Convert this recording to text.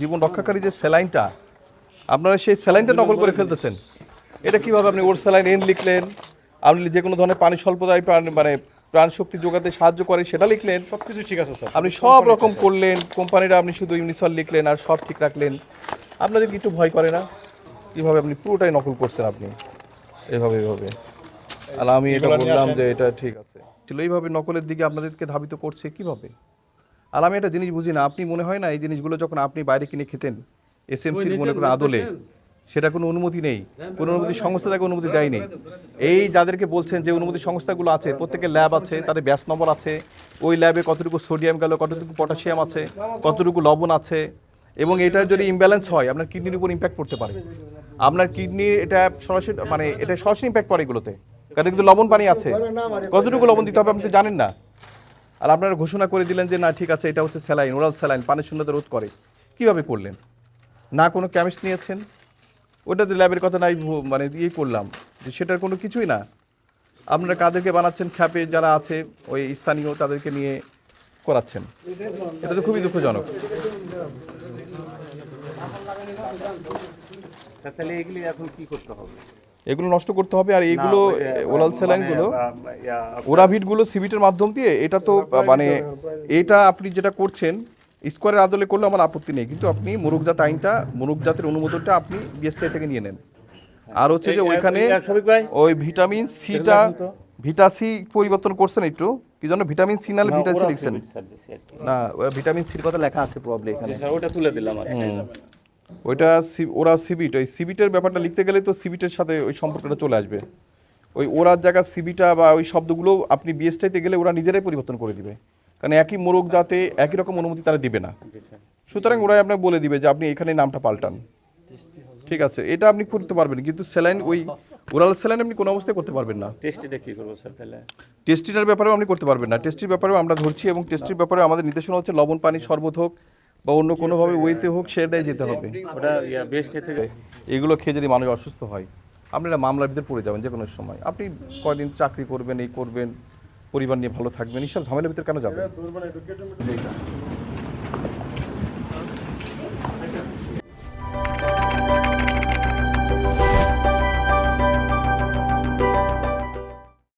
জীবন রক্ষাকারী যে স্যালাইনটা আপনারা সেই স্যালাইনটা নকল করে ফেলতেছেন। এটা কিভাবে আপনি ওর স্যালাইন এন লিখলেন, আপনি যে কোনো ধরনের পানি স্বল্পতায় মানে প্রাণ শক্তি যোগাতে সাহায্য করে সেটা লিখলেন, সবকিছু ঠিক আছে স্যার, আপনি সব রকম করলেন, কোম্পানিটা আপনি শুধু ইউনিসল লিখলেন আর সব ঠিক রাখলেন। আপনাদের একটু ভয় করে না? কীভাবে আপনি পুরোটাই নকল করছেন আপনি এভাবে। আর আমি এটা বললাম যে এটা ঠিক আছে ছিল, এইভাবে নকলের দিকে আপনাদেরকে ধাবিত করছে কিভাবে? আর আমি একটা জিনিস বুঝি না, আপনি মনে হয় না এই জিনিসগুলো যখন আপনি বাইরে কিনে খেতেন এসএমসির মনে করেন আদলে, সেটা কোনো অনুমতি নেই, কোনো অনুমতি সংস্থা তাকে অনুমতি দেয়নি। এই যাদেরকে বলছেন যে অনুমতি সংস্থাগুলো আছে প্রত্যেকের ল্যাব আছে, তাদের ব্যাচ নম্বর আছে, ওই ল্যাবে কতটুকু সোডিয়াম গেল, কতটুকু পটাশিয়াম আছে, কতটুকু লবণ আছে, এবং এটা যদি ইমব্যালেন্স হয় আপনার কিডনির উপর ইম্প্যাক্ট পড়তে পারে। আপনার কিডনি এটা সরাসরি মানে এটা সরাসরি ইম্প্যাক্ট পড়ে এগুলোতে, কারণ কিন্তু লবণ পানি আছে, কতটুকু লবণ দিতে হবে আপনি তো জানেন না। আর আপনারা ঘোষণা করে দিলেন যে না ঠিক আছে এটা হচ্ছে স্যালাইন, ওরাল স্যালাইন, পানির শূন্যতা রোধ করে। কিভাবে করলেন? না কোনো কেমিস্ট নিয়েছেন, ওটা তো ল্যাবের কথা নাই মানে ইয়ে করলাম যে সেটার কোনো কিছুই না। আপনারা কাদেরকে বানাচ্ছেন, খ্যাপে যারা আছে ওই স্থানীয় তাদেরকে নিয়ে করাচ্ছেন, এটা তো খুবই দুঃখজনক। তাহলে এগুলি এখন কি করতে হবে? এগুলো নষ্ট করতে হবে। আর এইগুলো ওরাল স্যালাইনগুলো ওরাভিটগুলো সিবিটের মাধ্যম দিয়ে, এটা তো মানে এটা আপনি যেটা করছেন স্কোয়ারের আদলে করলে আমার আপত্তি নেই, কিন্তু আপনি মোরগজাত আইনটা, মোরগজাতের অনুমোদনটা আপনি বিএসটিআই থেকে নিয়ে নেন। আর হচ্ছে যে ওইখানে ওই ভিটামিন সিটা, ভিটা সি পরিবর্তন করছেন একটু, কি জন্য ভিটামিন সি নালে ভিটা সি লিখছেন না, ভিটামিন সির কথা লেখা আছে প্রবলেম এখানে, ওটা তুলে দিলাম। ওইটা ওরা সিবিট, ওই সিবিটের ব্যাপারটা লিখতে গেলে তো সিবিটের সাথে ওই সম্পর্কটা চলে আসবে। ওই ওরার জায়গা সিবিটা বা ওই শব্দগুলো আপনি বিএসটিআইতে গেলে ওরা নিজেরাই পরিবর্তন করে দিবে, কারণ একই মোরগ জাতে একই রকম অনুমতি তারা দিবে না। সুতরাং ওরাই আপনাকে বলে দিবে যে আপনি এখানে নামটা পাল্টান, ঠিক আছে, এটা আপনি করতে পারবেন, কিন্তু স্যালাইন ওই ওরাল স্যালাইন আপনি কোনো অবস্থায় করতে পারবেন না। টেস্টিটা কি করবো স্যার তাহলে? টেস্টিনের ব্যাপারেও আপনি করতে পারবেন না, টেস্টির ব্যাপারেও আমরা ধরছি, এবং টেস্টির ব্যাপারে আমাদের নির্দেশনা হচ্ছে লবণ পানি শরবত হোক বা অন্য কোনোভাবে ওয়েতে হোক সেটাই যেতে হবে। ওটা বেস্ট থেকে এগুলো খেয়ে যদি মানুষ অসুস্থ হয় আপনারা মামলার ভিতরে পড়ে যাবেন যে কোনো সময়। আপনি কয়দিন চাকরি করবেন, এই করবেন, পরিবার নিয়ে ভালো থাকবেন, এইসব ঝামেলার ভিতরে কেন যাবেন?